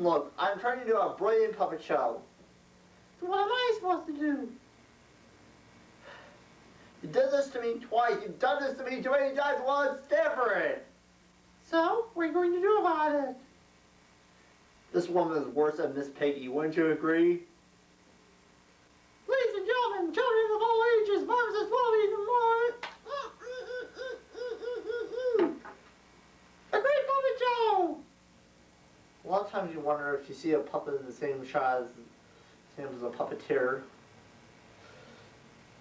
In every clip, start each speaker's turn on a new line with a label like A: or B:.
A: Look, I'm trying to do a brilliant puppet show.
B: So what am I supposed to do?
A: You did this to me twice. You've done this to me too many times. Well, it's different.
B: So, what are you going to do about it?
A: This woman is worse than Miss Piggy. Wouldn't you agree?
B: Ladies and gentlemen, children of all ages, moms as well, even more. A great puppet show!
A: A lot of times you wonder if you see a puppet in the same shot as a puppeteer.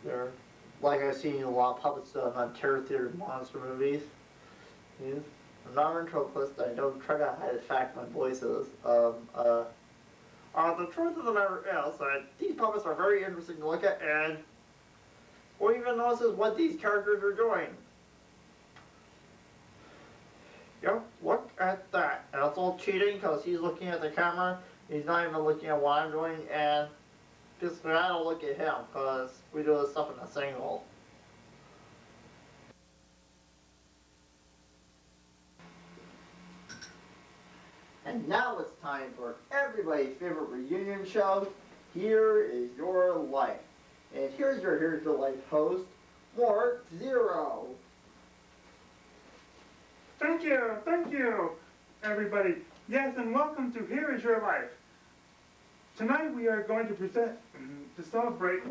A: They're, like I've seen a lot of puppets done on Terror Theater monster movies. Yeah. I'm not a ventriloquist. I don't try to hide the fact my voice is. The truth of the matter is that these puppets are very interesting to look at, and what even notices what these characters are doing. Yep, look at that. And it's all cheating because he's looking at the camera. He's not even looking at what I'm doing, and just I don't look at him because we do this stuff in a single. And now it's time for everybody's favorite reunion show, Here Is Your Life. And here's your Life host, Mark Zero.
C: Thank you, everybody. Yes, and welcome to Here Is Your Life. Tonight we are going to celebrate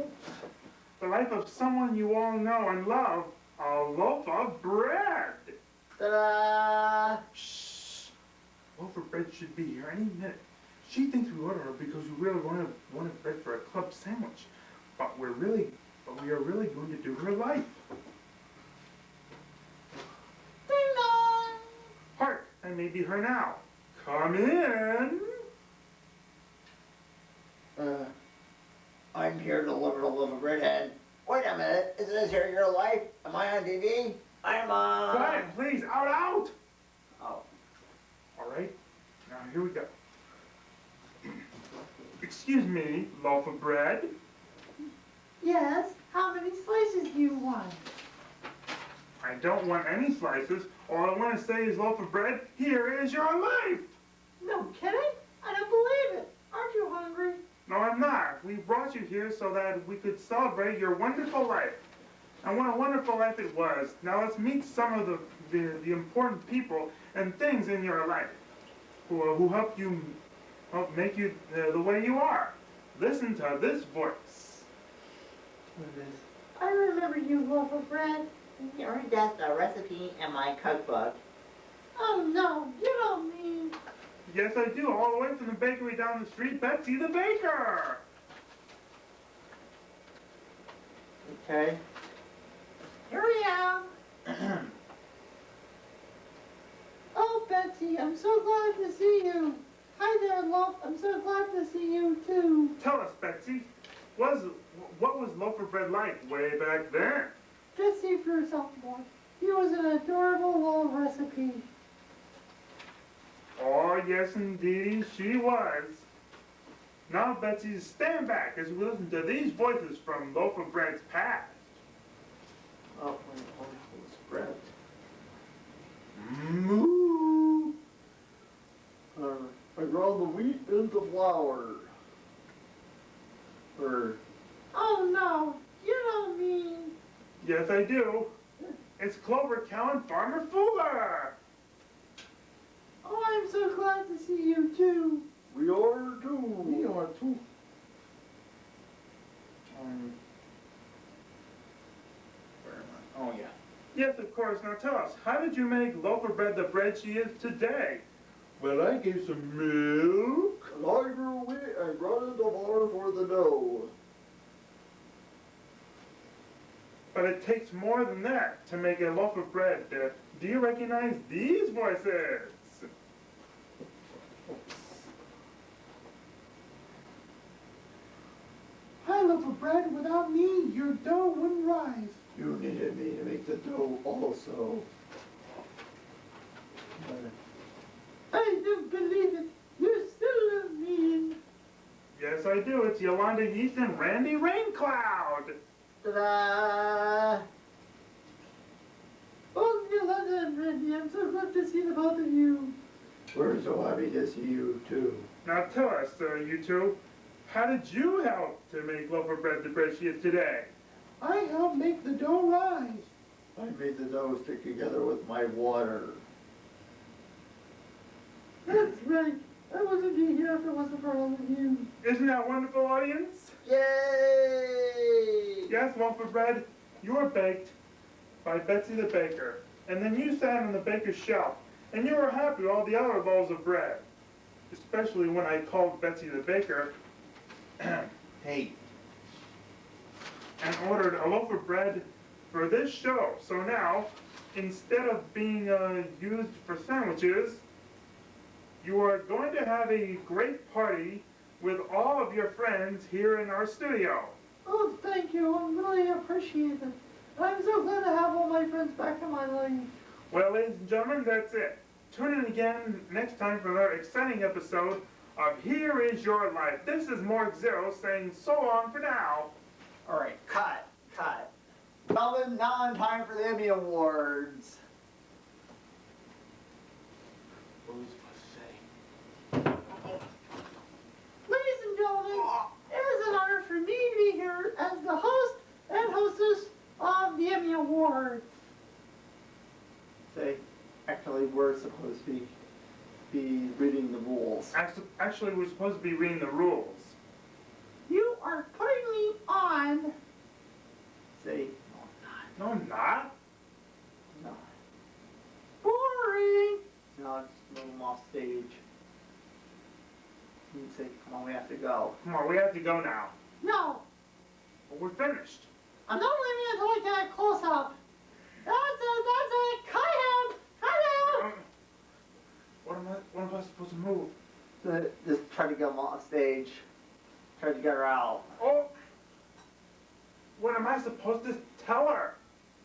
C: the life of someone you all know and love, a loaf of bread.
A: Ta-da!
C: Shh. Loaf of bread should be here any minute. She thinks we ordered her because we really wanted bread for a club sandwich, but we are really going to do her life.
B: Ding dong!
C: Hark, that may be her now. Come in.
A: I'm here to deliver a loaf of bread, and wait a minute, is this Here Your Life? Am I on TV? I'm on...
C: Quiet, please, out!
A: Oh.
C: All right, now here we go. Excuse me, loaf of bread.
B: Yes, how many slices do you want?
C: I don't want any slices. All I want to say is, loaf of bread, here is your life.
B: No kidding? I don't believe it. Aren't you hungry?
C: No, I'm not. We brought you here so that we could celebrate your wonderful life. And what a wonderful life it was. Now let's meet some of the important people and things in your life who help make you the way you are. Listen to this voice.
B: I remember you, loaf of bread.
A: That's the recipe in my cookbook.
B: Oh no, you don't mean...
C: Yes, I do. All the way from the bakery down the street, Betsy the baker.
A: Okay.
B: Here I am. Oh, Betsy, I'm so glad to see you. Hi there, Loaf. I'm so glad to see you, too.
C: Tell us, Betsy, what was loaf of bread like way back then?
B: Just see for yourself, boy. He was an adorable little recipe.
C: Oh, yes, indeed, she was. Now, Betsy, stand back as we listen to these voices from Loaf of Bread's past.
A: Oh, wonderful spread.
C: Moo!
A: I ground the wheat into flour.
B: Oh, no, you don't mean...
C: Yes, I do. It's Clover Cow and Farmer Fuller.
B: Oh, I'm so glad to see you, too.
A: We are too.
B: We are, too.
A: Oh, yeah.
C: Yes, of course. Now tell us, how did you make Loaf of Bread the bread she is today? Well, I gave some milk.
A: And I grew wheat and ground the flour for the dough.
C: But it takes more than that to make a loaf of bread. Do you recognize these voices?
B: Hi, loaf of bread. Without me, your dough wouldn't rise.
A: You needed me to make the dough also.
B: I don't believe it. You're still a mean.
C: Yes, I do. It's Yolanda Yeast and Randy Raincloud.
A: Ta-da!
B: Oh, Yolanda and Randy, I'm so glad to see the both of you.
A: We're so happy to see you too.
C: Now tell us, you two, how did you help to make loaf of bread the bread she is today?
B: I helped make the dough rise.
A: I made the dough stick together with my water.
B: That's right. I wouldn't be here if it wasn't for all of you.
C: Isn't that wonderful, audience?
A: Yay!
C: Yes, loaf of bread, you were baked by Betsy the baker, and then you sat on the baker's shelf, and you were happy with all the other loaves of bread. Especially when I called Betsy the baker
A: Hey,
C: and ordered a loaf of bread for this show. So now, instead of being used for sandwiches, you are going to have a great party with all of your friends here in our studio.
B: Oh, thank you. I really appreciate it. I'm so glad to have all my friends back in my life.
C: Well, ladies and gentlemen, that's it. Tune in again next time for another exciting episode of Here Is Your Life. This is Mark Zero saying so long for now.
A: alright, cut. Melvin, now time for the Emmy Awards. What was I supposed to say?
B: Ladies and gentlemen, it is an honor for me to be here as the host and hostess of the Emmy Awards.
A: Say, actually, we're supposed to be reading the rules.
C: Actually, we're supposed to be reading the rules.
B: You are putting me on.
A: Say,
C: No, I'm not.
A: no.
B: Boring.
A: Now just move them off stage. You say, come on, we have to go.
C: Come on, we have to go now.
B: No,
C: Well, we're finished.
B: I'm not leaving until I get a close up. That's it. Cut him. Cut him.
C: What am I supposed to move?
A: Just try to get them off stage. Try to get her out.
C: Oh! What am I supposed to tell her?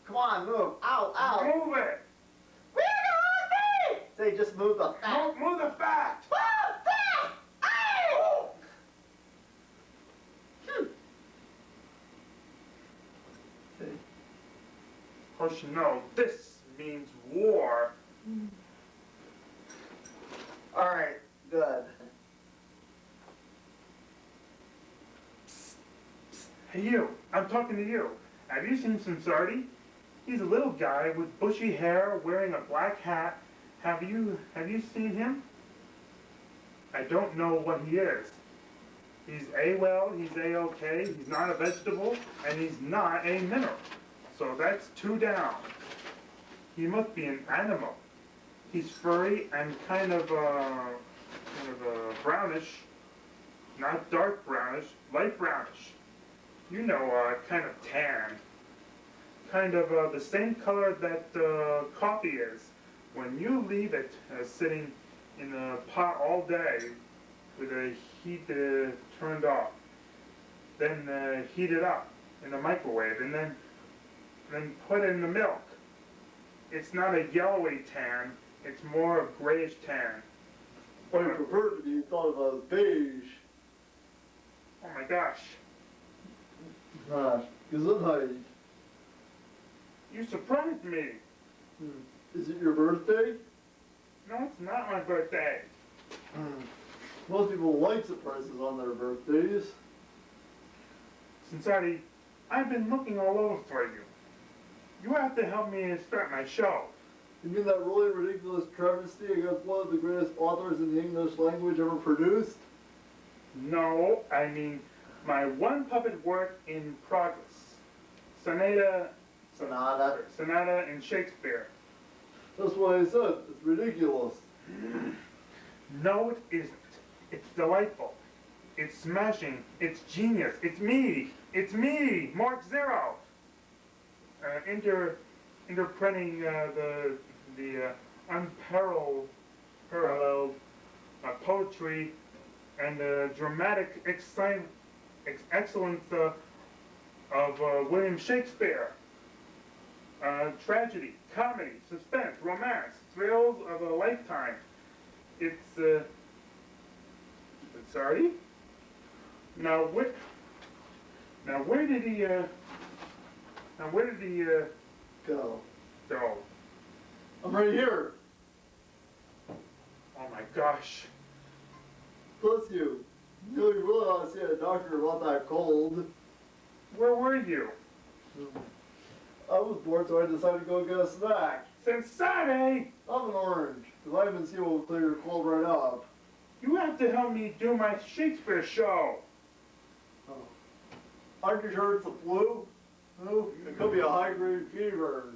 A: Come on, move. Out.
C: Move it!
B: We're going to
A: Say, just move the fat.
C: Move the fact!
A: Say,
C: Of course you know, this means war.
A: alright, good.
C: Hey you, I'm talking to you. Have you seen Sinsardi? He's a little guy with bushy hair wearing a black hat. Have you seen him? I don't know what he is. He's A-well, he's A-okay, he's not a vegetable, and he's not a mineral. So that's 2 down. He must be an animal. He's furry and kind of brownish, not dark brownish, light brownish. You know, kind of tan. Kind of the same color that coffee is. When you leave it sitting in a pot all day with the heat turned off, then heat it up in the microwave, and then put in the milk. It's not a yellowy tan, it's more a grayish tan.
A: I prefer to be thought of as beige.
C: Oh my gosh,
A: Gesundheit.
C: you surprised me.
A: Is it your birthday?
C: No, it's not my birthday.
A: Most people like surprises on their birthdays.
C: Sinsardi, I've been looking all over for you. You have to help me start my show.
A: You mean that really ridiculous travesty against one of the greatest authors in the English language ever produced?
C: No, I mean my one puppet work in progress. Sonata in Shakespeare.
A: That's what I said. It's ridiculous.
C: No, it isn't. It's delightful. It's smashing. It's genius. It's me. It's me, Mark Zero. Interpreting the unparalleled poetry and the dramatic excellence of William Shakespeare. Tragedy, comedy, suspense, romance, thrills of a lifetime. It's sorry. Now where did he
A: Go.
C: go?
A: I'm right here.
C: Oh Oh my gosh.
A: Bless you. You really ought to see a doctor about that cold.
C: Where were you?
A: I was bored, so I decided to go get a snack.
C: Sensei!
A: I'm an orange. The vitamin C will clear your cold right up.
C: You have to help me do my Shakespeare show.
A: Aren't you sure it's the flu? No, it could be a high-grade fever.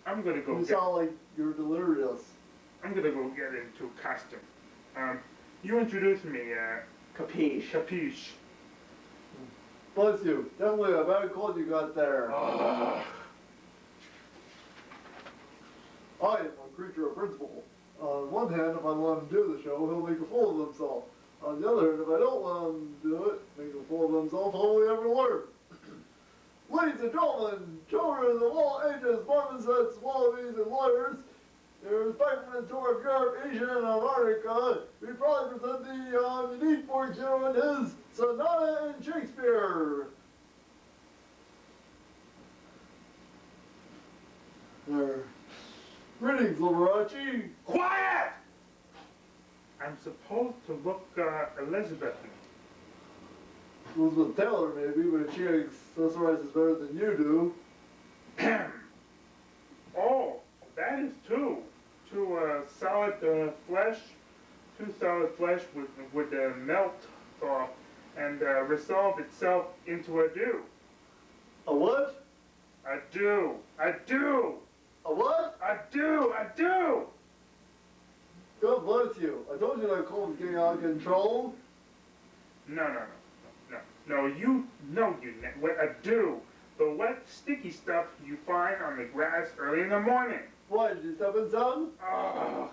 C: I'm gonna go
A: You
C: get.
A: sound like you're delirious.
C: I'm gonna go get into costume. You introduce me.
A: Capiche.
C: Capiche.
A: Bless you. Definitely a bad cold you got there.
C: Ugh.
A: I am a creature of principle. On one hand, if I let him do the show, he'll make a fool of himself. On the other hand, if I don't let him do it, make a fool of himself, how will he ever learn? Ladies and gentlemen, children of all ages, marmosets, wallabies, and lawyers, in respect to the tour of Europe, Asia, and Antarctica, we proudly present the unique fortune of his Sonata in Shakespeare. Greetings, Liberace.
C: Quiet! I'm supposed to look Elizabethan.
A: Elizabeth Taylor, maybe, but she accessorizes better than you do.
C: Oh, that is two. Two solid flesh. Two solid flesh would melt off and resolve itself into a dew.
A: A what?
C: A dew. A dew.
A: A what?
C: A dew. A dew.
A: God bless you. I told you that cold was getting out of control.
C: No. You know what a dew. The wet, sticky stuff you find on the grass early in the morning.
A: Why, did you step in some?
C: Ugh.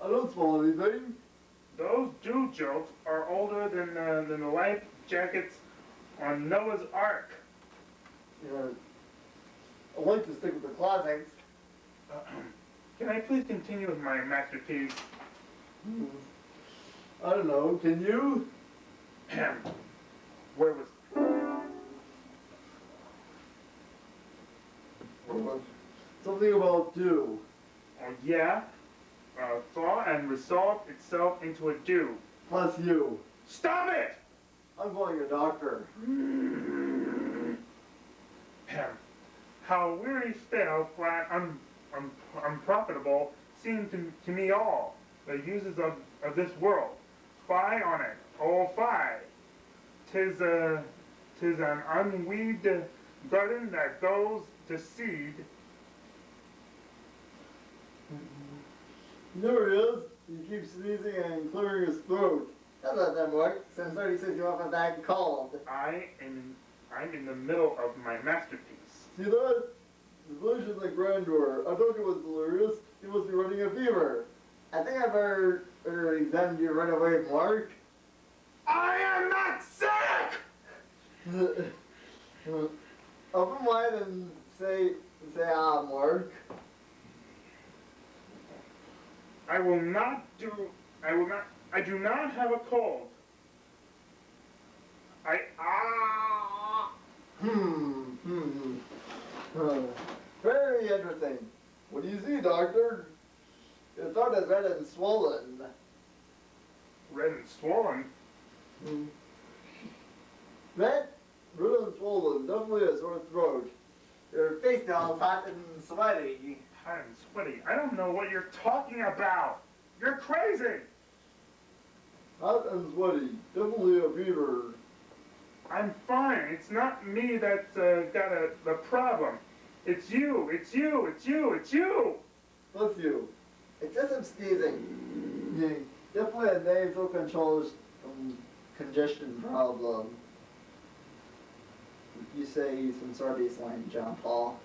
A: I don't smell anything.
C: Those dew jokes are older than the life jackets on Noah's Ark.
A: Yeah. I like to stick with the classics.
C: Can I please continue with my masterpiece?
A: I don't know, can you?
C: Where was...
A: Something about dew.
C: Oh, yeah? Thaw and resolve itself into a dew.
A: Plus you.
C: Stop it!
A: I'm calling a doctor.
C: How weary, stale, flat, unprofitable seem to me all, the uses of this world. Fie on it, oh fie! 'Tis an unweeded garden that goes to seed.
A: There he is. He keeps sneezing and clearing his throat. That doesn't work. Since 36 you have a bad cold.
C: I'm in the middle of my masterpiece.
A: See that? Delusions and grandeur. I told you it was delirious. You must be running a fever. I think I better examine you right away, Mark.
C: I am not sick!
A: Open wide and say Mark.
C: I do not have a cold.
A: Very interesting. What do you see, doctor? Your throat is red and swollen.
C: Red and swollen?
A: Red and swollen, definitely a sore throat. Your face now is hot and sweaty.
C: Hot and sweaty. I don't know what you're talking about. You're crazy.
A: Hot and sweaty, definitely a fever.
C: I'm fine. It's not me that's got the problem. It's you. It's you. It's you. It's you.
A: Bless you. It's just some sneezing. Yeah, definitely a nasal congestion problem. You say some sort of slang, John Paul.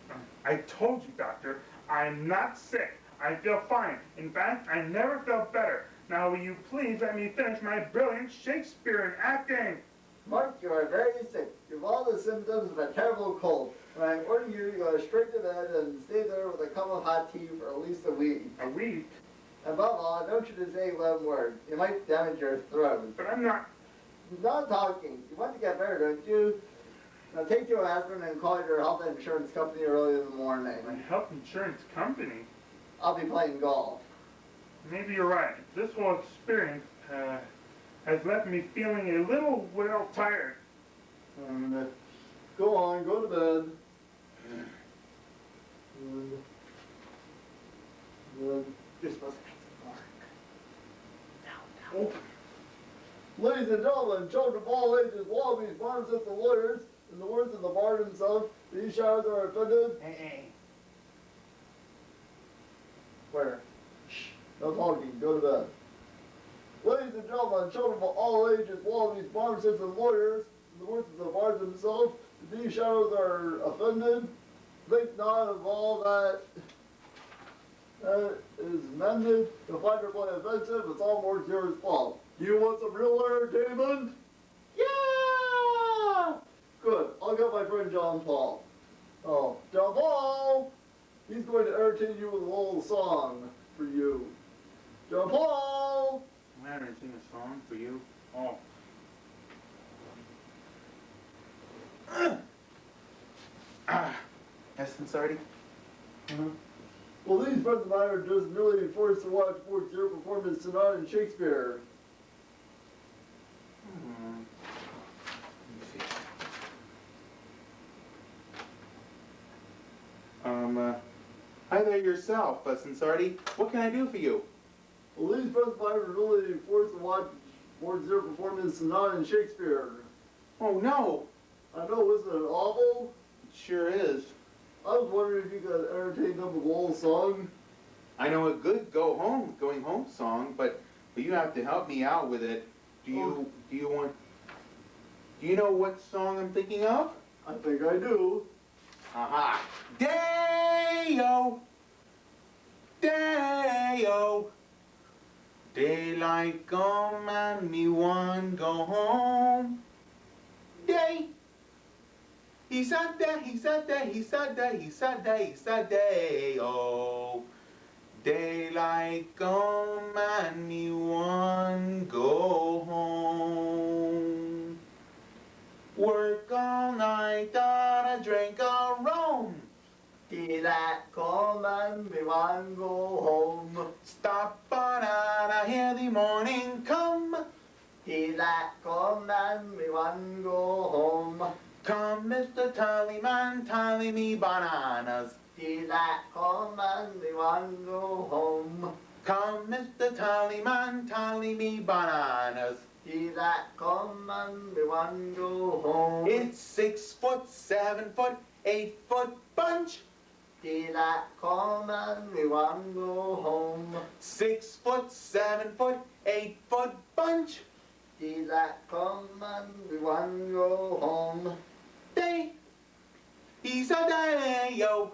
C: I told you, doctor, I'm not sick. I feel fine. In fact, I never felt better. Now will you please let me finish my brilliant Shakespearean acting?
A: Mark, you are very sick. You have all the symptoms of a terrible cold. When I order you, you go straight to bed and stay there with a cup of hot tea for at least a week.
C: A week?
A: Above all, I don't you to say one word. It might damage your throat.
C: But I'm not...
A: Not talking. You want to get better, don't you? Now take your aspirin and call your health insurance company early in the morning.
C: My health insurance company?
A: I'll be playing golf.
C: maybe you're right. This whole experience has left me feeling a little well tired.
D: Go on, go to bed.
C: This was
D: Ladies and gentlemen, children of all ages, wallabies, pharmacists, and lawyers, in the words of the bard himself, these showers are offended.
A: Hey.
D: Where? Shh, no talking, go to bed. Ladies and gentlemen, children of all ages, wallabies, pharmacists, and lawyers, in the words of the bard himself, these shadows are offended. Think not of all that is mended. To find your play offensive, it's all more curious fault. Do you want some real entertainment?
B: Yeah!
D: Good. I'll get my friend John Paul. Oh, John Paul! He's going to entertain you with a little song for you. John Paul!
C: I'm gonna sing a song for you. Oh. Yes, I'm sorry.
D: Well, these friends of mine are just merely forced to watch Fort Zero perform his sonata in Shakespeare.
C: Let me see. Hi there yourself, Sinsardi. What can I do for you?
D: Well, these friends of mine are really forced to watch Fort Zero perform his sonata in Shakespeare.
C: Oh no,
D: I know, isn't it awful?
C: it sure is.
D: I was wondering if you could entertain them with a little song.
C: I know a good going home song, but you have to help me out with it. Do you know what song I'm thinking of?
D: I think I do.
C: Aha! Day-o, day-o, daylight come and me one go home. Day. He said day, he said day, he said day, he said day, he said day-o. Daylight come and me one go home. Work all night on a drink of rum.
A: Daylight come and me one go home.
C: Stop on out, I hear the morning come.
A: Daylight come and me one go home.
C: Come, Mr. Tallyman, tally me bananas.
A: Daylight come and me one go home.
C: Come, Mr. Tallyman, tally me bananas.
A: Daylight come and me one go home.
C: It's 6 foot, 7 foot, 8 foot bunch.
A: Daylight come and me one go home.
C: 6 foot, 7 foot, 8 foot bunch.
A: Daylight come and me one go home.
C: Day, he's a day-o.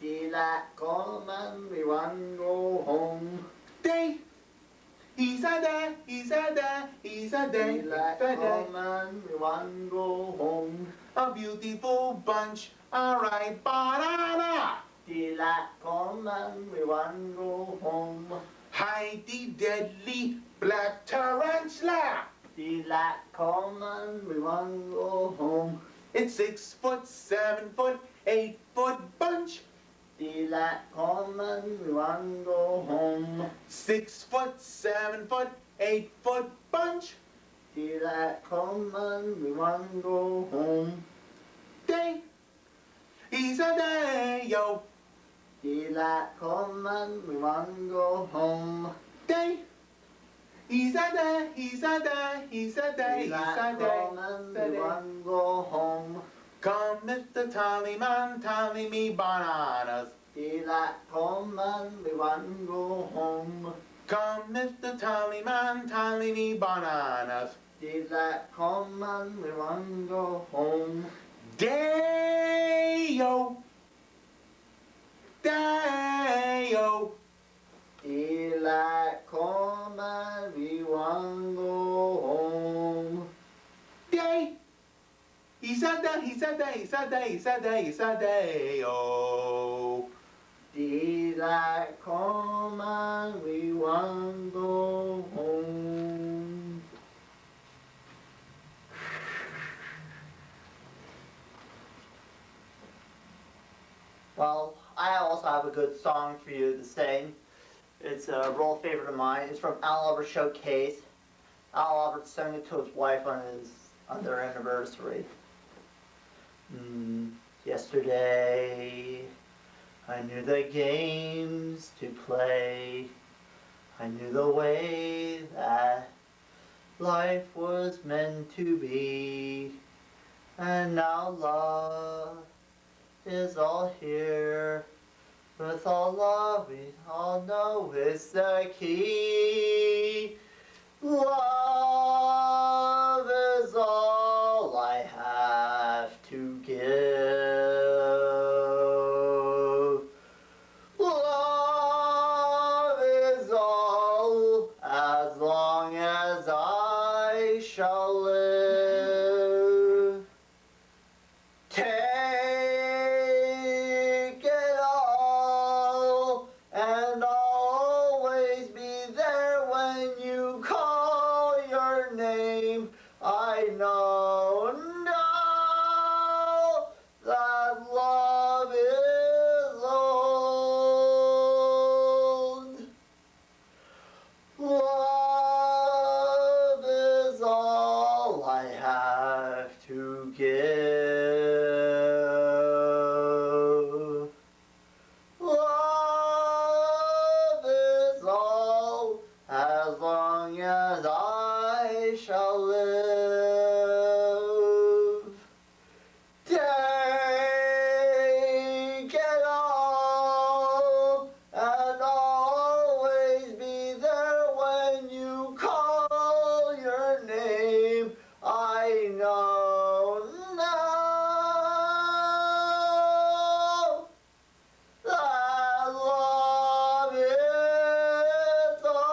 A: Daylight come and me one go home.
C: Day, he's a day, he's a day, he's a day,
A: Daylight
C: he's a day.
A: come and me one go home.
C: A beautiful bunch, a ripe banana.
A: Daylight come and me one go home.
C: Hide the deadly black tarantula.
A: Daylight come and me one go home.
C: It's 6 foot, 7 foot, 8 foot bunch.
A: Daylight come and me one go home.
C: 6 foot, 7 foot, 8 foot bunch.
A: Daylight come and me one go home.
C: Day, he's a day-o.
A: Daylight come and me one go home.
C: Day, he's a day, he's a day, he's a day, he's
A: Daylight
C: a
A: come and me
C: day.
A: one go home.
C: Come, Mr. Tallyman, tally me bananas.
A: Daylight come and me one go home.
C: Come, Mr. Tallyman, tally me bananas.
A: Daylight come and me one go home.
C: Day-o, day-o.
A: Daylight come and me one go home.
C: Day, he's a day, he's a day, he's a day, he's a day, he's a day-o.
A: Daylight come and we one go home. Well, I also have a good song for you to sing. It's a real favorite of mine. It's from Al Albert Showcase. Al Albert sang it to his wife on their anniversary. Yesterday, I knew the games to play. I knew the way that life was meant to be. And now love is all here. With all love we all know is the key. Love is all I have to give. Love is all as long as I shall live. Take it all, and I'll always be there when you call your name. I know now that love is old. Love is all I have to give. Love is all as long as I shall live. Take it all, and I'll always be there when you call your name. I know now that love is all.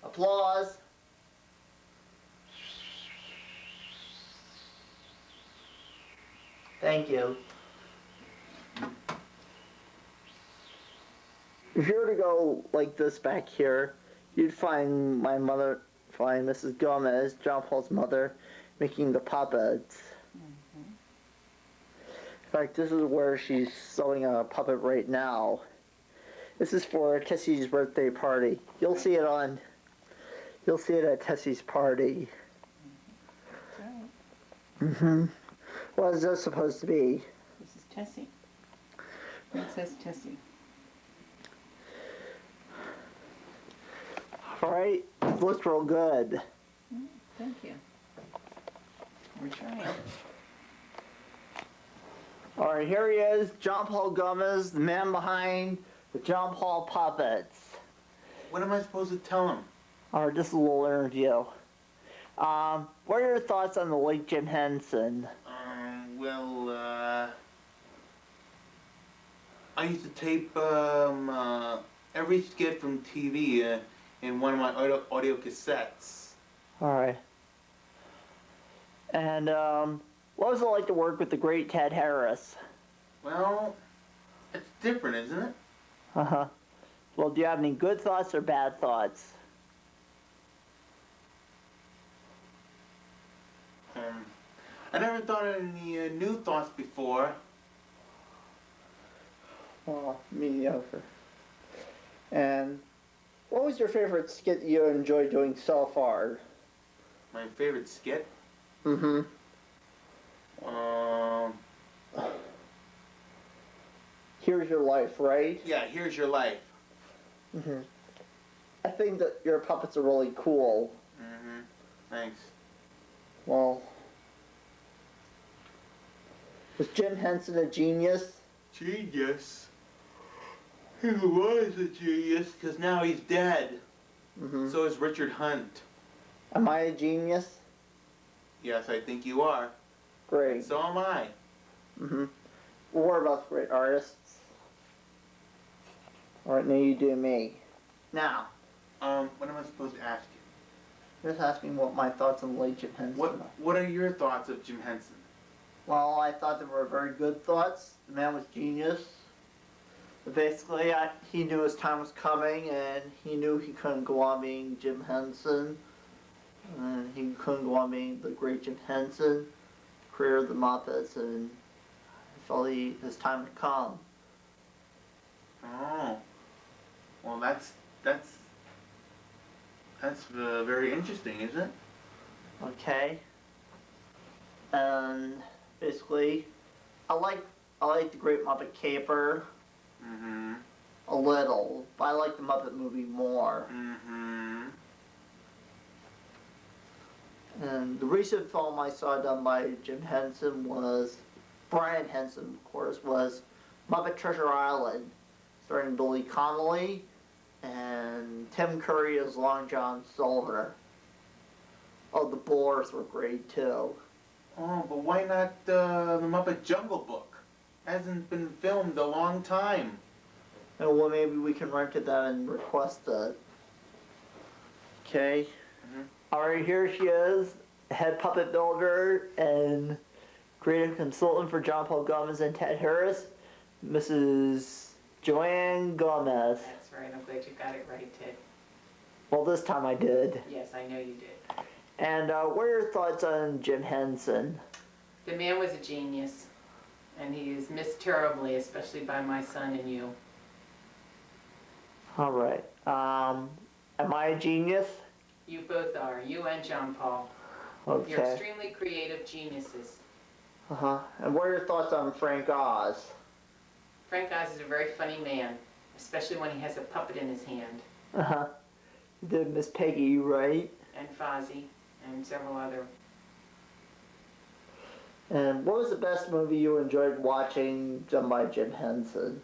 A: Applause. Thank you. If you were to go like this back here, you'd find Mrs. Gomez, John Paul's mother, making the puppets. In fact, this is where she's sewing a puppet right now. This is for Tessie's birthday party. You'll see it at Tessie's party. What is this supposed to be?
B: This is Tessie. It says Tessie.
A: Alright, it looks real good.
B: Thank you. We're trying.
A: Alright, here he is, John Paul Gomez, the man behind the John Paul puppets.
E: What am I supposed to tell him?
A: Alright, this is a little interview. What are your thoughts on the late Jim Henson?
E: I used to tape every skit from TV in one of my audio cassettes.
A: Alright. And, what was it like to work with the great Ted Harris?
E: Well, it's different, isn't it?
A: Uh-huh. Well, do you have any good thoughts or bad thoughts?
E: I never thought of any new thoughts before.
A: Well, mediocre. And what was your favorite skit you enjoyed doing so far?
E: My favorite skit?
A: Mm-hmm. Here's Your Life, right?
E: Yeah, Here's Your Life.
A: Mm-hmm. I think that your puppets are really cool.
E: Mm-hmm. Thanks.
A: Well, was Jim Henson a genius?
E: Genius? He was a genius, because now he's dead.
A: Mm-hmm.
E: So is Richard Hunt.
A: Am I a genius?
E: Yes, I think you are.
A: Great.
E: So am I.
A: Mm-hmm. Well, we're both great artists. Alright, now you do me. Now,
E: What am I supposed to ask you?
A: just ask me what my thoughts on late Jim Henson are.
E: What are your thoughts of Jim Henson?
A: Well, I thought they were very good thoughts. The man was genius. But basically, he knew his time was coming, and he knew he couldn't go on being Jim Henson. And he couldn't go on being the great Jim Henson, creator of the Muppets, and he felt his time had come.
E: Oh, well, that's very interesting, isn't it?
A: Okay. And basically, I like the Great Muppet Caper
E: Mm-hmm.
A: a little, but I like the Muppet movie more.
E: Mm-hmm.
A: And the recent film I saw done by Jim Henson was, Brian Henson, of course, was Muppet Treasure Island, starring Billy Connolly and Tim Curry as Long John Silver. Oh, the Boars were great too.
E: Oh, but why not the Muppet Jungle Book? Hasn't been filmed a long time.
A: And well, maybe we can rent it then and request it. Okay.
E: Mhm.
A: Alright, here she is, head puppet builder and creative consultant for John Paul Gomez and Ted Harris, Mrs. Joanne Gomez.
F: That's right, I'm glad you got it right, Ted.
A: Well, this time I did.
F: Yes, I know you did.
A: And what are your thoughts on Jim Henson?
F: The man was a genius, and he is missed terribly, especially by my son and you.
A: Alright. Am I a genius?
F: You both are, you and John Paul. You're
A: Okay.
F: extremely creative geniuses.
A: Uh-huh. And what are your thoughts on Frank Oz?
F: Frank Oz is a very funny man, especially when he has a puppet in his hand,
A: Uh-huh. You did Miss Peggy, right?
F: and Fozzie, and several other.
A: And what was the best movie you enjoyed watching done by Jim Henson?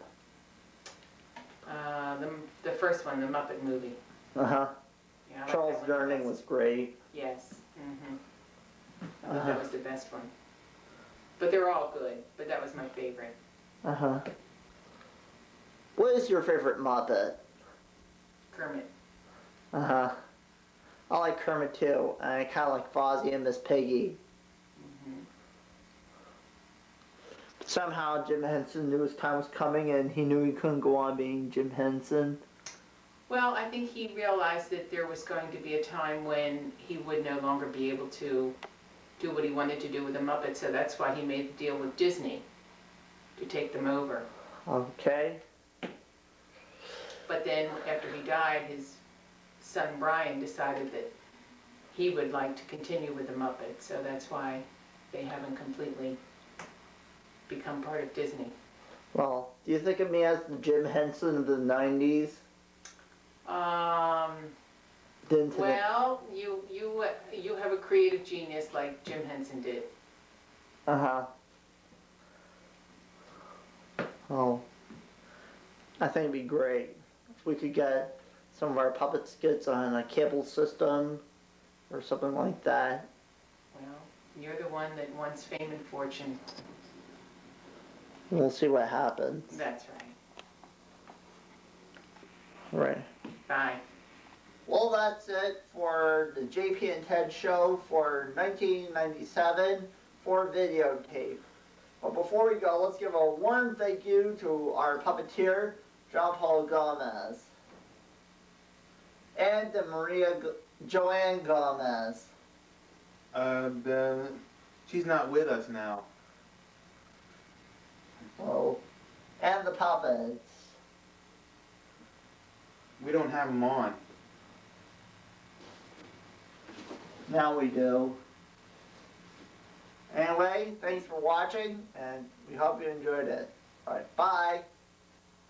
F: The first one, the Muppet movie.
A: Uh-huh.
F: Yeah, I like
A: Charles
F: that one the
A: Durning
F: best.
A: was great.
F: Yes. I thought that was the best one. But they're all good, but that was my favorite.
A: Uh-huh. What is your favorite Muppet?
F: Kermit.
A: Uh-huh. I like Kermit too, and I kind of like Fozzie and Miss Piggy. But somehow Jim Henson knew his time was coming and he knew he couldn't go on being Jim Henson.
F: Well, I think he realized that there was going to be a time when he would no longer be able to do what he wanted to do with the Muppets, so that's why he made the deal with Disney to take them over.
A: Okay.
F: But then, after he died, his son Brian decided that he would like to continue with the Muppets, so that's why they haven't completely become part of Disney.
A: Well, do you think of me as the Jim Henson of the 90s? Didn't
F: Well, you have a creative genius like Jim Henson did.
A: Uh-huh. Oh. I think it'd be great if we could get some of our puppet skits on a cable system or something like that.
F: Well, you're the one that wants fame and fortune.
A: We'll see what happens.
F: That's right.
A: Right.
F: Bye.
A: Well, that's it for the JP and Ted show for 1997 for videotape. But before we go, let's give a warm thank you to our puppeteer, John Paul Gomez, and to Joanne Gomez.
E: She's not with us now.
A: Oh, and the puppets.
E: We don't have them on.
A: Now we do. Anyway, thanks for watching, and we hope you enjoyed it. Alright, bye.